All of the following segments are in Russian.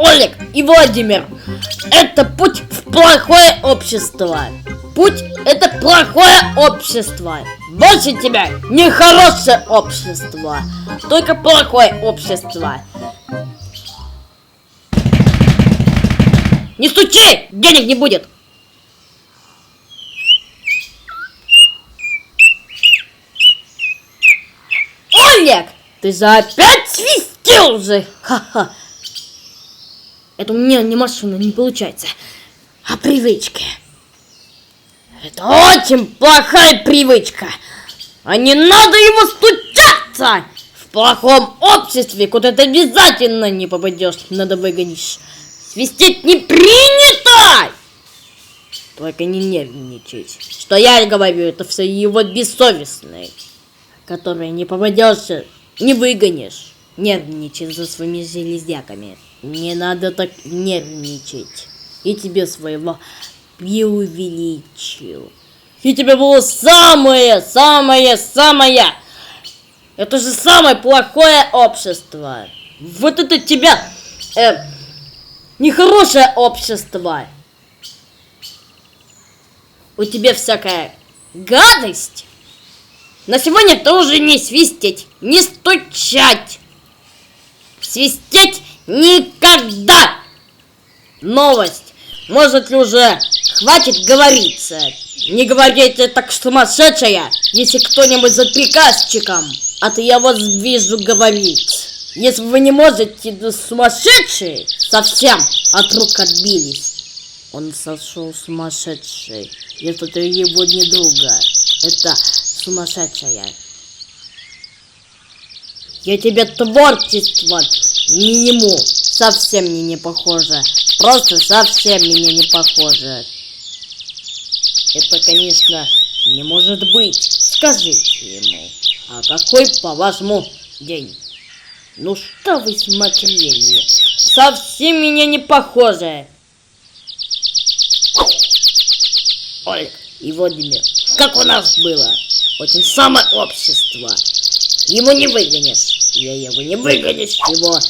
Олег и Владимир, это путь в плохое общество. Путь — это плохое общество. Больше тебя нехорошее общество, только плохое общество. Не стучи, денег не будет. Олег, ты же опять свистел же. Ха-ха. Это у меня не машина, не получается, а привычка. Это очень плохая привычка. А не надо его стучаться. В плохом обществе куда ты обязательно не попадешь, надо выгонишь. Свистеть не принято! Только не нервничать. Что я говорю, это все его бессовестные, которые не попадешь, не выгонишь. Нервничать за своими железяками. Не надо так нервничать. И тебе своего преувеличил. И тебе было самое. Это же самое плохое общество. Вот это тебя нехорошее общество. У тебя всякая гадость. На сегодня тоже не свистеть, не стучать. Свистеть никогда. Новость. Может ли уже хватит говориться? Не говорите так сумасшедшая, если кто-нибудь за приказчиком. А то я вас вижу говорить. Если вы не можете, да сумасшедшие совсем от рук отбились. Он сошел сумасшедший. Это его не друга. Это сумасшедшая. Я тебе творчество не ему. Совсем мне не похоже. Просто совсем мне не похоже. Это, конечно, не может быть. Скажите ему, а какой, по-вашему, день? Ну что вы смотрели? Совсем меня не похоже. Олег и Владимир, как у нас было? Очень самое общество. Ему не выгонишь. Я его не выгонишь, его.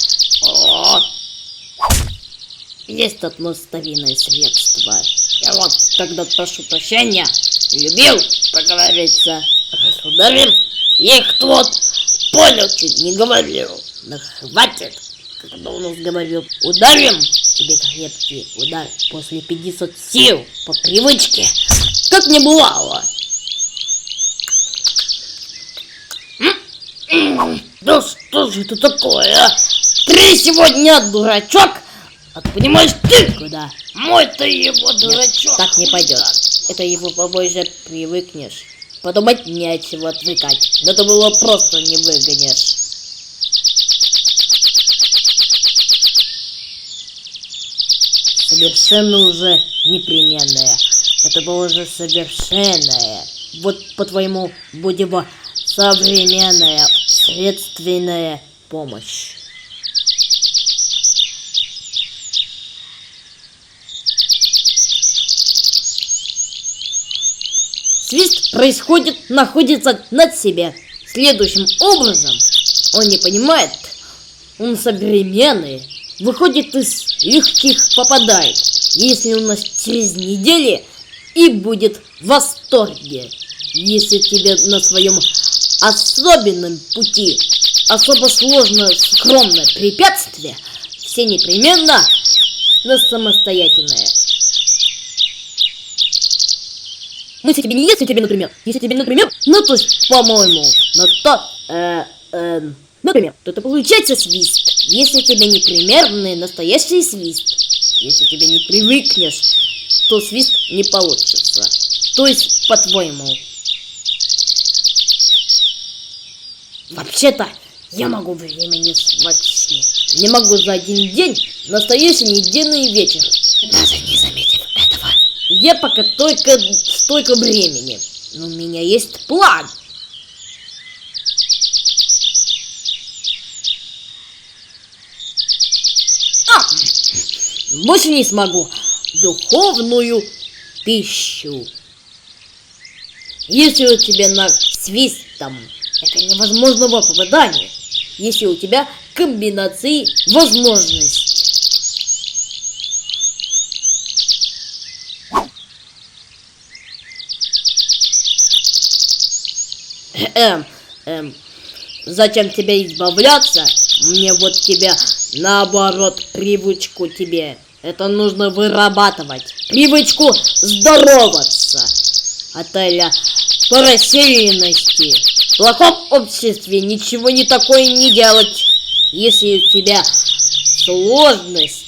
Есть одно старинное средство. Я вот тогда прошу прощения. Любил поговориться. Раз ударим, я их вот понял, чуть не говорил. Но хватит, когда у нас говорил. Ударим, тебе крепкий удар после 500 сил по привычке, как не бывало. Да что же это такое, а? Ты сегодня дурачок, а ты понимаешь ты куда? Мой-то его дурачок. Нет, так не пойдет. Это его побольше привыкнешь. Подумать не от чего отвыкать. Но ты было просто не выгонишь. Совершенно уже непременное. Это было уже совершенное. Вот по-твоему будет современная следственная помощь. Свист находится над себе. Следующим образом, он не понимает, он современный, выходит из легких попадает. Если у нас через неделю и будет в восторге. Если тебе на своем особенном пути особо сложное, скромное препятствие, все непременно на самостоятельное. Если тебе не если тебе, например, ну то есть, по-моему, например, то это получается свист. Если тебе непримерный настоящий свист, если тебе не привыкнешь, то свист не получится. То есть, по-твоему. Вообще-то, я могу времени вообще. Не могу за один день настоящий недельный вечер. Даже не заметив этого. Я пока только столько времени. Но у меня есть план. Больше не смогу. Духовную пищу. Если у тебя на свистом, это невозможного попадания. Если у тебя комбинации возможностей. Зачем тебе избавляться? Мне вот тебе, наоборот, привычку тебе. Это нужно вырабатывать. Привычку здороваться. Отеля по рассеянности. В плохом обществе ничего не такое не делать. Если у тебя сложность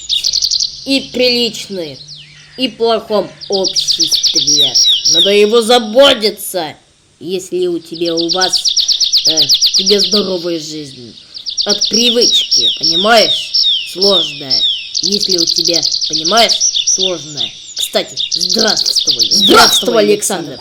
и приличные, и в плохом обществе, надо его заботиться. Если у вас тебе здоровая жизнь. От привычки, понимаешь? Сложная. Если у тебя, понимаешь, сложная. Кстати, здравствуй. Здравствуй, Александр.